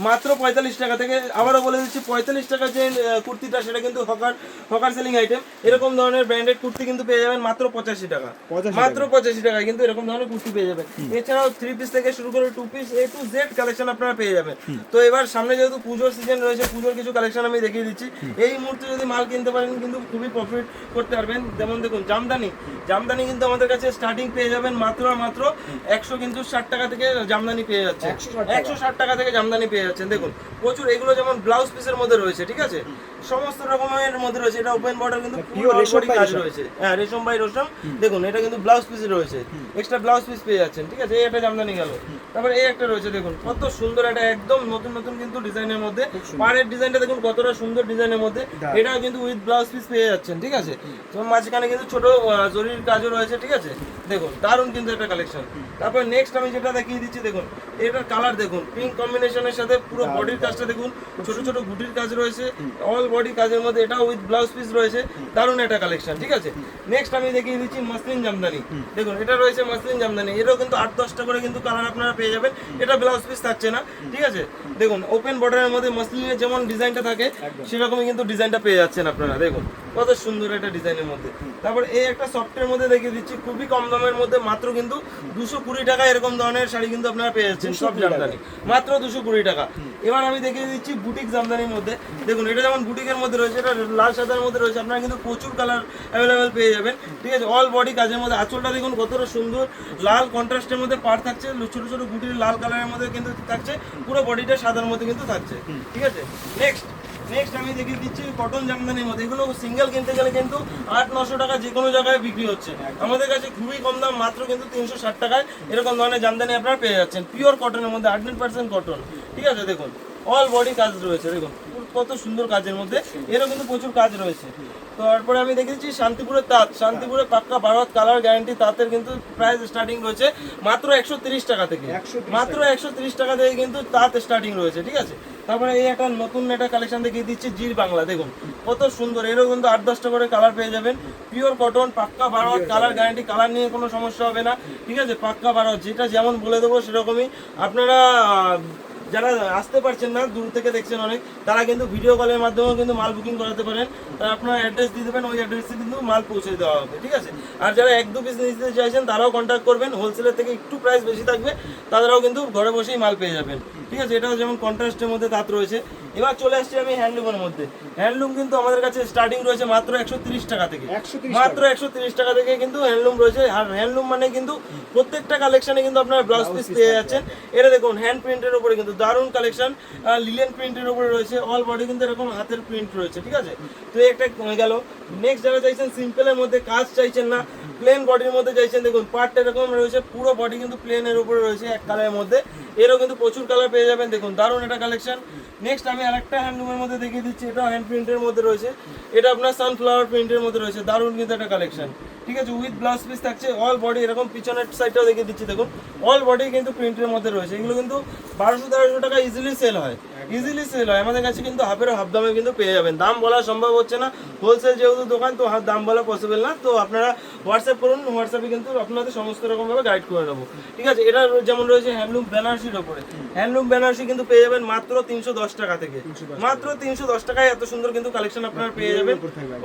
মাত্র 45 টাকা থেকে। আবারও বলে দিচ্ছি 45 টাকা যে কুর্তিটা সেটা কিন্তু হকার সেলিং আইটেম। এরকম ধরনের ব্র্যান্ডেড কুর্তি কিন্তু পেয়ে যাবেন মাত্র 85 টাকা, মাত্র 85 টাকায় কিন্তু এরকম ধরনের কুর্তি পেয়ে যাবেন। এছাড়াও 3 পিস থেকে শুরু করে 2 piece A to Z collection আপনারা পেয়ে যাবেন। তো এবার সামনে যেহেতু পুজোর সিজন রয়েছে, পুজোর কিছু কালেকশন আমি দেখিয়ে দিচ্ছি। এই মুহূর্তে যদি মাল কিনতে পারেন কিন্তু খুবই প্রফিট করতে পারবেন। যেমন দেখুন জামদানি কিন্তু আমাদের কাছে স্টার্টিং পেয়ে যাবেন মাত্র 160 টাকা থেকে জামদানি পেয়ে যাচ্ছে, 160 টাকা থেকে জামদানি পেয়ে যাচ্ছেন। দেখুন প্রচুর এগুলো যেমন ব্লাউজ পিসের মধ্যে রয়েছে, ঠিক আছে, সমস্ত রকমের মধ্যে রয়েছে। এটা ওপেন বর্ডার কিন্তু পুরো রেশম কাজ রয়েছে, হ্যাঁ রেশম বাই রেশম। দেখুন এটা কিন্তু ব্লাউজ পিস রয়েছে, এক্সট্রা ব্লাউজ পিস পেয়ে যাচ্ছেন, ঠিক আছে। এই একটা জামদানি গেল, তারপরে এই একটা রয়েছে, দেখুন কত সুন্দর, এটা একদম নতুন কিন্তু ডিজাইনের মধ্যে। পাড়ের ডিজাইনটা দেখুন কতটা সুন্দর ডিজাইনের মধ্যে, এটাও কিন্তু উইথ ব্লাউজ পিস পেয়ে যাচ্ছেন, ঠিক আছে। তো মাঝখানে কিন্তু ছোট জরির কাজও রয়েছে, ঠিক আছে। দেখুন দারুণ কিন্তু একটা কালেকশন। তারপর নেক্সট আমি যেটা দেখিয়ে দিচ্ছি, দেখুন এটার কালার দেখুন, পিঙ্ক কম্বিনেশনের সাথে পুরো বডির কাজটা দেখুন, ছোট ছোট গুটির কাজ রয়েছে, অল বডি কাজের মধ্যে, এটা উইথ ব্লাউজ পিস রয়েছে, দারুণ একটা কালেকশন, ঠিক আছে। নেক্সট আমি দেখিয়ে দিচ্ছি মাসলিন জামদানি। দেখুন এটা রয়েছে মাসলিন জামদানি, এটাও কিন্তু 8-10টা করে কিন্তু কালার আপনারা পেয়ে যাবেন। এটা ব্লাউজ পিস থাকছে না, ঠিক আছে। দেখুন ওপেন বর্ডারের মধ্যে মাসলিনের যেমন ডিজাইনটা থাকে সেরকমই কিন্তু ডিজাইনটা পেয়ে যাচ্ছেন আপনারা। দেখুন কত সুন্দর একটা ডিজাইনের মধ্যে। তারপর এই একটা সফটের মধ্যে দেখিয়ে দিচ্ছি, খুবই কম দামের মধ্যে, মাত্র কিন্তু 220 টাকা এরকম ধরনের শাড়ি কিন্তু আপনারা পেয়ে যাচ্ছেন, সব জামদানি মাত্র 220 টাকা। এবার আমি দেখিয়ে দিচ্ছি বুটিক জামদানির মধ্যে। দেখুন এটা যেমন বুটিকের মধ্যে রয়েছে, এটা লাল সাদার মধ্যে রয়েছে, আপনারা কিন্তু প্রচুর কালার অ্যাভেলেবেল পেয়ে যাবেন, ঠিক আছে। অল বডি কাজের মধ্যে, আঁচলটা দেখুন কতটা সুন্দর লাল কন্ট্রাস্টের মধ্যে পার থাকছে, ছোট ছোট গুটির লাল কালারের মধ্যে কিন্তু থাকছে, পুরো বডিটা সাদার মধ্যে কিন্তু থাকছে, ঠিক আছে। নেক্সট আমি দেখিয়ে দিচ্ছি কটন জামদানির মধ্যে। এগুলো সিঙ্গেল কিনতে গেলে কিন্তু 800-900 টাকা যে কোনো জায়গায় বিক্রি হচ্ছে, আমাদের কাছে খুবই কম দাম, মাত্র কিন্তু 360 টাকায় এরকম ধরনের জামদানি আপনারা পেয়ে যাচ্ছেন, পিওর কটনের মধ্যে, 100% কটন, ঠিক আছে। দেখুন অল বডি কাজ রয়েছে, দেখুন কত সুন্দর কাজের মধ্যে, এরও কিন্তু প্রচুর কাজ রয়েছে। তারপরে আমি দেখেছি শান্তিপুরের তাঁত, শান্তিপুরের পাক্কা 12 কালার গ্যারান্টি তাঁতের কিন্তু প্রাইস স্টার্টিং রয়েছে মাত্র 130 টাকা থেকে, মাত্র 130 টাকা থেকে কিন্তু তাঁত স্টার্টিং রয়েছে, ঠিক আছে। তারপরে এই একটা নতুন একটা কালেকশন দেখিয়ে দিচ্ছি জির বাংলা। দেখুন কত সুন্দর, এরও কিন্তু 8-10টা করে কালার পেয়ে যাবেন, পিওর কটন, পাক্কা 12 কালার গ্যারান্টি, কালার নিয়ে কোনো সমস্যা হবে না, ঠিক আছে। পাক্কা 12, যেটা যেমন বলে দেবো সেরকমই। আপনারা যারা আসতে পারছেন না, দূর থেকে দেখছেন অনেক, তারা কিন্তু ভিডিও কলের মাধ্যমেও কিন্তু মাল বুকিং করাতে পারেন। তারা আপনার অ্যাড্রেস দিয়ে দেবেন, ওই অ্যাড্রেসে কিন্তু মাল পৌঁছে দেওয়া হবে, ঠিক আছে। আর যারা 1-2 পিস নিতে চাইছেন তারাও কন্ট্যাক্ট করবেন, হোলসেলের থেকে একটু প্রাইস বেশি থাকবে, তারাও কিন্তু ঘরে বসেই মাল পেয়ে যাবেন, ঠিক আছে। এটাও যেমন কন্ট্রাস্টের মধ্যে তাঁত রয়েছে। এবার চলে আসছি আমি হ্যান্ডলুমের মধ্যে। হ্যান্ডলুম কিন্তু আমাদের কাছে স্টার্টিং রয়েছে মাত্র 130 টাকা থেকে, মাত্র 130 টাকা থেকে কিন্তু হ্যান্ডলুম রয়েছে। আর হ্যান্ডলুম মানে কিন্তু প্রত্যেকটা কালেকশনে কিন্তু আপনারা ব্লাউজ পিস পেয়ে যাচ্ছেন। এটা দেখুন হ্যান্ড প্রিন্টের উপরে কিন্তু দারুণ কালেকশন, লিলেন প্রিন্টের উপরে রয়েছে, অল বডি কিন্তু এরকম হাতের প্রিন্ট রয়েছে, ঠিক আছে। তো একটা গেল। নেক্সট যারা চাইছেন সিম্পলের মধ্যে, কাজ চাইছেন না, প্লেন বডির মধ্যে চাইছেন, দেখুন পার্টটা এরকম রয়েছে, পুরো বডি কিন্তু প্লেনের উপরে রয়েছে, এক কালারের মধ্যে, এরও কিন্তু প্রচুর কালার পেয়ে যাবেন। দেখুন দারুণ একটা কালেকশন। নেক্সট আমি আরেকটা হ্যান্ডলুমের মধ্যে দেখিয়ে দিচ্ছি, এটা হ্যান্ড প্রিন্টের মধ্যে রয়েছে, এটা আপনার সানফ্লাওয়ার প্রিন্টের মধ্যে রয়েছে, দারুণ কিন্তু একটা কালেকশন, ঠিক আছে। উইথ ব্লাউজ পিস থাকছে, অল বডি এরকম, পিছনের সাইডটাও দেখিয়ে দিচ্ছি, দেখুন অল বডি কিন্তু প্রিন্টের মধ্যে রয়েছে। এগুলো কিন্তু 1200-1300 টাকা ইজিলি সেল হয়, আমাদের কাছে কিন্তু হাফেরও হাফ দামে কিন্তু পেয়ে যাবেন। দাম বলা সম্ভব হচ্ছে না, হোলসেল যেহেতু দোকান, তো দাম বলা পসিবল না। তো আপনারা হোয়াটসঅ্যাপ করুন, হোয়াটসঅ্যাপে কিন্তু আপনাদের সমস্ত রকমভাবে গাইড করে নেবো, ঠিক আছে। এটা যেমন রয়েছে হ্যান্ডলুম বেনারসির ওপরে, হ্যান্ডলুম বেনারসি কিন্তু পেয়ে যাবেন মাত্র 310 টাকা থেকে, মাত্র 310 টাকায় এত সুন্দর কিন্তু কালেকশন আপনারা পেয়ে যাবেন।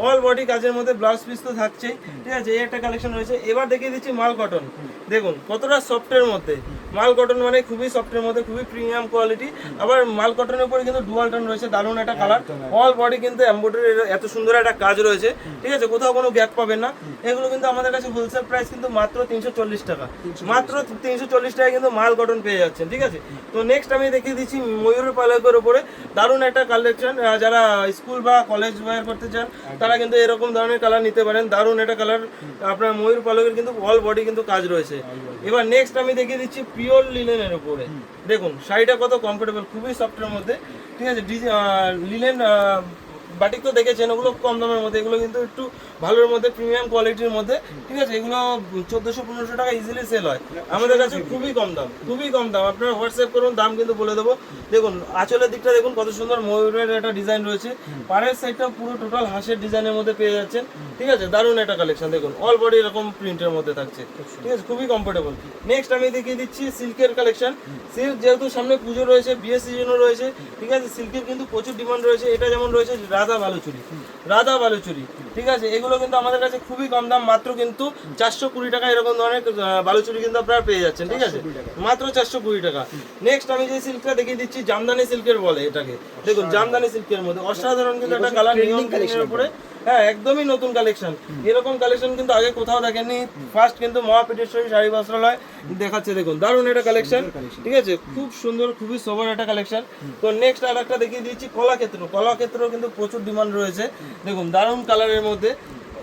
অল বডি কাজের মধ্যে ব্লাউজ পিস তো থাকছেই, ঠিক আছে। এই একটা কালেকশন রয়েছে। এবার দেখিয়ে দিচ্ছি মাল কটন। দেখুন কতটা সফটের মধ্যে, মাল কটন মানে খুবই সফটের মধ্যে, খুবই প্রিমিয়াম কোয়ালিটি। আবার মাল কটনের উপরে কিন্তু ডুয়াল টোন রয়েছে, দারুণ একটা কালার, অল বডি কিন্তু এমব্রয়ডারি এত সুন্দর একটা কাজ রয়েছে, ঠিক আছে, কোথাও কোনো গ্যাপ পাবেন না। এগুলো কিন্তু আমাদের কাছে হোলসেল প্রাইস কিন্তু মাত্র 340 টাকা, মাত্র 340 টাকায় কিন্তু মাল কটন পেয়ে যাচ্ছেন, ঠিক আছে। তো নেক্সট আমি দেখিয়ে দিচ্ছি ময়ূরের পালকের উপরে দারুণ একটা কালেকশন। যারা স্কুল বা কলেজ ওয়্যার করতে চান তারা কিন্তু এরকম ধরনের কালার নিতে পারেন, দারুণ একটা কালার, আপনার ময়ূর পালকের কিন্তু অল বডি কিন্তু কাজ রয়েছে। এবার নেক্সট আমি দেখিয়ে দিচ্ছি পিওর লিনেনের উপরে। দেখুন শাড়িটা কত কমফোর্টেবল, খুবই সফটের মধ্যে, ঠিক আছে। লিনেন বাটিক তো দেখেছেন, ওগুলো কম দামের মধ্যে, এগুলো কিন্তু একটু ভালোর মধ্যে, প্রিমিয়াম কোয়ালিটির মধ্যে, ঠিক আছে। এগুলো 1400-1500 টাকা ইজিলি সেল হয় আমাদের কাছে, খুবই কম দাম, খুবই কম দাম। আপনারা হোয়াটসঅ্যাপ করুন, দাম কিন্তু বলে দেবো। দেখুন আঁচলের দিকটা দেখুন কত সুন্দর ময়ূরের একটা ডিজাইন রয়েছে, পাড়ের সাইডটা পুরো টোটাল হাঁসের ডিজাইনের মধ্যে পেয়ে যাচ্ছেন, ঠিক আছে। দারুণ একটা কালেকশন, দেখুন অল বডি এরকম প্রিন্টের মধ্যে থাকছে, ঠিক আছে, খুবই কমফোর্টেবল। নেক্সট আমি দেখিয়ে দিচ্ছি সিল্কের কালেকশন। সিল্ক যেহেতু সামনে পুজো রয়েছে, বিয়ের সিজনও রয়েছে, ঠিক আছে, সিল্কের কিন্তু প্রচুর ডিমান্ড রয়েছে। এটা যেমন রয়েছে রাধা বালুচুরি, রাধা বালুচুরি, ঠিক আছে, এগুলো কিন্তু আমাদের কাছে খুবই কম দাম, মাত্র কিন্তু 420 টাকা এরকম ধরনের বালুচুরি কিন্তু আপনারা পেয়ে যাচ্ছেন, ঠিক আছে, মাত্র 420 টাকা। নেক্সট আমি যে সিল্কটা দেখিয়ে দিচ্ছি জামদানি সিল্কের বলে এটাকে, দেখুন জামদানি সিল্কের মধ্যে অসাধারণ কিন্তু একটা কালার, নিয়ন কালেকশনের উপরে, হ্যাঁ একদমই নতুন কালেকশন। এরকম কালেকশন কিন্তু আগে কোথাও দেখেননি, ফার্স্ট কিন্তু মহাপীঠেশ্বরী শাড়ি বস্ত্রালয় দেখাচ্ছে। দেখুন দারুণ একটা কালেকশন, ঠিক আছে, খুব সুন্দর, খুবই সোবার একটা কালেকশন। তো নেক্সট আর একটা দেখিয়ে দিচ্ছি কলাক্ষেত্র। কলাক্ষেত্রও কিন্তু প্রচুর ডিমান্ড রয়েছে, দেখুন দারুণ কালারের মধ্যে।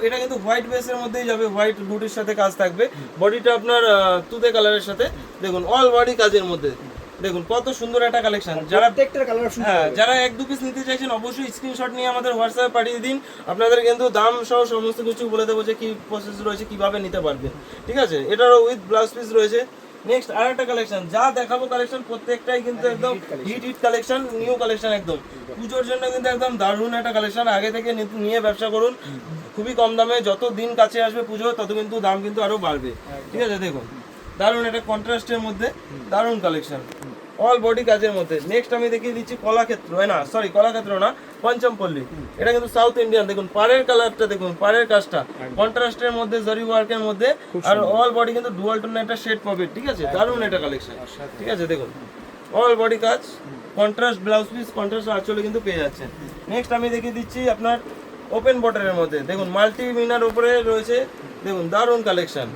এটা কিন্তু হোয়াইট বেসের মধ্যেই যাবে, হোয়াইট বুটির সাথে কাজ থাকবে, বডিটা আপনার তুতে কালারের সাথে, দেখুন অল বডি কাজের মধ্যে, দেখুন কত সুন্দর একটা কালেকশন। যারা হ্যাঁ যারা 1-2 পিস নিতে চাইছেন অবশ্যই স্ক্রিনশট নিয়ে আমাদের হোয়াটসঅ্যাপে পাঠিয়ে দিন, আপনাদের কিন্তু দাম সহ সমস্ত কিছু বলে দেবো যে কি প্রসেস রয়েছে, কিভাবে নিতে পারবেন, ঠিক আছে। এটারও উইথ ব্লাউজ পিস রয়েছে। নেক্সট আর একটা কালেকশন, যা দেখাবো কালেকশন প্রত্যেকটাই কিন্তু একদম হিট কালেকশন, নিউ কালেকশন, একদম পুজোর জন্য কিন্তু একদম দারুণ একটা কালেকশন। আগে থেকে নিয়ে ব্যবসা করুন, খুবই কম দামে, যত দিন কাছে আসবে পুজো তত কিন্তু দাম কিন্তু আরো বাড়বে, ঠিক আছে। দেখুন দারুণ একটা কন্ট্রাস্টের মধ্যে দারুণ কালেকশন, অল বডি কাজের মধ্যে। নেক্সট আমি দেখিয়ে দিচ্ছি কলাক্ষেত্র, না সরি কলাক্ষেত্র না, পঞ্চমপল্লী। এটা কিন্তু সাউথ ইন্ডিয়ান, দেখুন পাড়ের কালারটা, দেখুন পাড়ের কাজটা কন্ট্রাস্টের মধ্যে, জরি ওয়ার্কের মধ্যে, আর অল বডি কিন্তু ডুয়াল টোন একটা শেড পাবে, ঠিক আছে, দারুণ একটা কালেকশন, ঠিক আছে। দেখুন অল বডি কাজ, কন্ট্রাস্ট ব্লাউজ পিস, কন্ট্রাস্ট আঁচলে কিন্তু পেয়ে যাচ্ছেন। নেক্সট আমি দেখিয়ে দিচ্ছি আপনার ওপেন বর্ডারের মধ্যে, দেখুন মাল্টি মিনার উপরে রয়েছে, দেখুন দারুণ কালেকশন।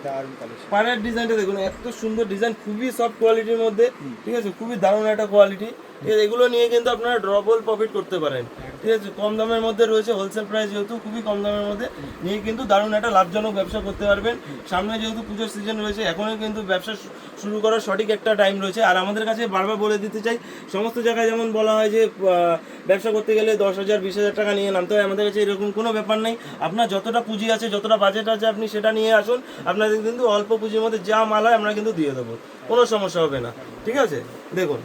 পাড়ের ডিজাইনটা দেখুন এত সুন্দর ডিজাইন, খুবই সফট কোয়ালিটির মধ্যে, ঠিক আছে, খুবই দারুণ একটা কোয়ালিটি, ঠিক আছে। এগুলো নিয়ে কিন্তু আপনারা ডবল প্রফিট করতে পারেন, ঠিক আছে, কম দামের মধ্যে রয়েছে, হোলসেল প্রাইস যেহেতু খুবই কম দামের মধ্যে নিয়ে কিন্তু দারুণ একটা লাভজনক ব্যবসা করতে পারবেন। সামনে যেহেতু পুজোর সিজন রয়েছে, এখনই কিন্তু ব্যবসা শুরু করার সঠিক একটা টাইম রয়েছে। আর আমাদের কাছে বারবার বলে দিতে চাই, সমস্ত জায়গায় যেমন বলা হয় যে ব্যবসা করতে গেলে 10,000-20,000 টাকা নিয়ে নামতে হয়, আমাদের কাছে এরকম কোনো ব্যাপার নেই। আপনার যতটা পুঁজি আছে, যতটা বাজেট আছে, আপনি সেটা নিয়ে আসুন, আপনাদের কিন্তু অল্প পুঁজির মধ্যে যা মাল হয় আমরা কিন্তু দিয়ে দেবো, কোনো সমস্যা হবে না, ঠিক আছে। দেখুন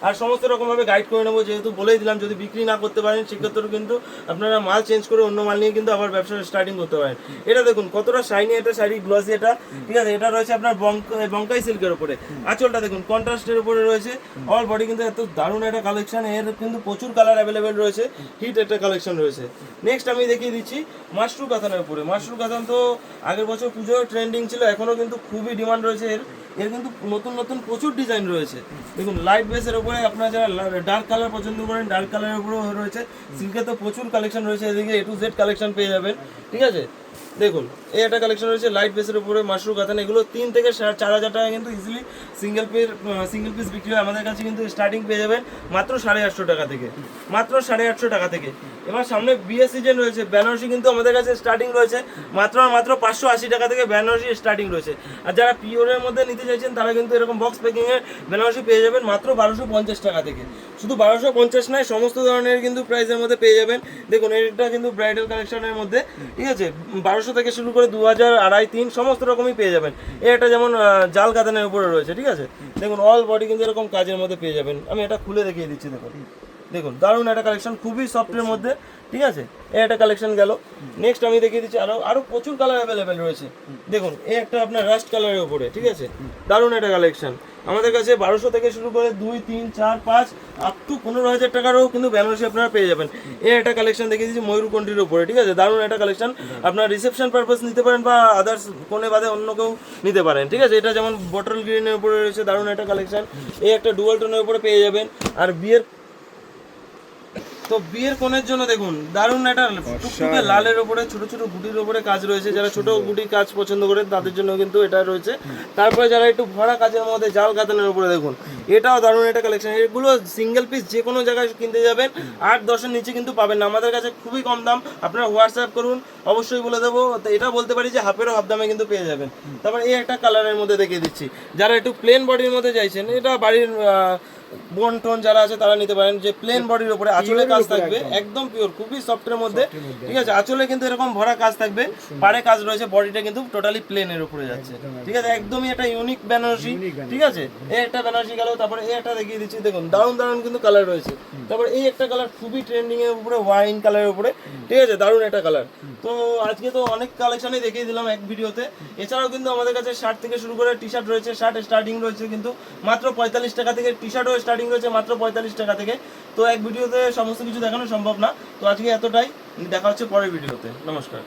আর সমস্ত রকমভাবে গাইড করে নেবো, যেহেতু বলেই দিলাম যদি বিক্রি না করতে পারেন সেক্ষেত্রেও কিন্তু আপনারা মাল চেঞ্জ করে অন্য মাল নিয়ে কিন্তু আবার ব্যবসা স্টার্টিং করতে পারেন। এটা দেখুন কতটা শাইনি একটা শাড়ি, গ্লসি এটা, ঠিক আছে। এটা রয়েছে আপনার বঙ্কাই সিল্কের উপরে, আঁচলটা দেখুন কন্ট্রাস্টের উপরে রয়েছে, অল বডি কিন্তু এত দারুণ একটা কালেকশন। এর কিন্তু প্রচুর কালার অ্যাভেলেবেল রয়েছে, হিট একটা কালেকশন রয়েছে। নেক্সট আমি দেখিয়ে দিচ্ছি মাশরু কাতানের উপরে। মাশরু কাতান তো আগের বছর পুজোর ট্রেন্ডিং ছিল, এখনও কিন্তু খুবই ডিমান্ড রয়েছে এর কিন্তু নতুন নতুন প্রচুর ডিজাইন রয়েছে। দেখুন লাইট বেসের উপরে আপনারা যারা ডার্ক কালার পছন্দ করেন, ডার্ক কালারের উপরেও রয়েছে। সিল্কে তো প্রচুর কালেকশন রয়েছে, এদিকে A to Z কালেকশন পেয়ে যাবেন, ঠিক আছে। দেখুন এই একটা কালেকশন রয়েছে লাইট বেসের উপরে মাশরু কাতান, এগুলো 3 থেকে 4,000 টাকা কিন্তু ইজিলি সিঙ্গেল পিস বিক্রি হয়। আমাদের কাছে কিন্তু স্টার্টিং পেয়ে যাবেন মাত্র 850 টাকা থেকে, মাত্র 850 টাকা থেকে। এবার সামনে বিয়ে সিজন রয়েছে, বেনারসি কিন্তু আমাদের কাছে স্টার্টিং রয়েছে মাত্র 580 টাকা থেকে বেনারসি স্টার্টিং রয়েছে। আর যারা পিওরের মধ্যে নিতে চাইছেন তারা কিন্তু এরকম বক্স প্যাকিংয়ের বেনারসি পেয়ে যাবেন মাত্র 1250 টাকা থেকে। শুধু 1250 নয়, সমস্ত ধরনের কিন্তু প্রাইসের মধ্যে পেয়ে যাবেন। দেখুন এটা কিন্তু ব্রাইডাল কালেকশনের মধ্যে, ঠিক আছে, 1200 থেকে শুরু করে 2000, 2,500, 3 সমস্ত রকমই পেয়ে যাবেন। এটা যেমন জাল কাতানের উপরে রয়েছে, ঠিক আছে। দেখুন অল বডি কিন্তু এরকম কাজের মধ্যে পেয়ে যাবেন। আমি এটা খুলে দেখিয়ে দিচ্ছি, দেখুন দেখুন দারুণ একটা কালেকশন, খুবই সফটের মধ্যে, ঠিক আছে। এই একটা কালেকশন গেল। নেক্সট আমি দেখিয়ে দিচ্ছি আরো প্রচুর কালার অ্যাভেলেবেল রয়েছে। দেখুন এই একটা আপনার রাস্ট কালারের উপরে, ঠিক আছে, দারুণ একটা কালেকশন। আমাদের কাছে 1200 থেকে শুরু করে 2, 3, 4, 5 আপ টু 15,000 টাকারও কিন্তু বেনারসি আপনারা পেয়ে যাবেন। এই একটা কালেকশন দেখিয়ে দিচ্ছি ময়ূরকণ্ঠীর উপরে, ঠিক আছে, দারুণ একটা কালেকশন। আপনার রিসেপশন পারপাস নিতে পারেন বা আদার্স কোনে বাদে অন্য কেউ নিতে পারেন, ঠিক আছে। এটা যেমন বটল গ্রিনের উপরে রয়েছে, দারুণ একটা কালেকশন। এই একটা ডুয়াল টোনের উপরে পেয়ে যাবেন। আর বিয়ের কোণের জন্য দেখুন দারুণ একটা টুকটুকে লালের উপরে ছোট ছোট গুটির উপরে কাজ রয়েছে। যারা ছোট গুটির কাজ পছন্দ করেন তাদের জন্য কিন্তু এটা রয়েছে। তারপরে যারা একটু ভরা কাজের মধ্যে জাল কাতানের উপরে দেখুন, এটাও দারুণ একটা কালেকশন। এগুলো সিঙ্গেল পিস যে কোনো জায়গায় কিনতে যাবেন 8-10-এর নিচে কিন্তু পাবেন না, আমাদের কাছে খুবই কম দাম। আপনারা হোয়াটসঅ্যাপ করুন, অবশ্যই বলে দেবো। তো এটা বলতে পারি যে হাফেরও হাফ দামে কিন্তু পেয়ে যাবেন। তারপর এই একটা কালারের মধ্যে দেখিয়ে দিচ্ছি, যারা একটু প্লেন বডির মধ্যে চাইছেন, এটা বাড়ির বোন টোন যারা আছে তারা নিতে পারেন। যে প্লেন বডির উপরে আঁচলে কাজ থাকবে, একদম পিওর, খুবই সফটের মধ্যে, ঠিক আছে। আঁচলে কিন্তু এরকম ভরা কাজ থাকবে, পাড়ে কাজ রয়েছে, বডিটা কিন্তু টোটালি প্লেনের উপরে যাচ্ছে, ঠিক আছে। একদমই একটা ইউনিক বেনারসি, ঠিক আছে। এই একটা বেনারসি গেল, তারপরে এই একটা দেখিয়ে দিচ্ছি, দেখুন দারুণ দারুণ কিন্তু কালার রয়েছে। তারপরে এই একটা কালার খুবই ট্রেন্ডিং এর উপরে, ওয়াইন কালারের উপরে, ঠিক আছে, দারুণ একটা কালার। তো আজকে তো অনেক কালেকশনই দেখিয়ে দিলাম এক ভিডিওতে। এছাড়াও কিন্তু আমাদের কাছে শার্ট থেকে শুরু করে টি শার্ট রয়েছে, শার্ট স্টার্টিং রয়েছে কিন্তু মাত্র 45 টাকা থেকে, টি শার্টও স্টার্টিং রয়েছে মাত্র 45 টাকা থেকে। তো এক ভিডিওতে সমস্ত কিছু দেখানো সম্ভব না, তো আজকে এতটাই, দেখা হচ্ছে পরের ভিডিওতে। নমস্কার।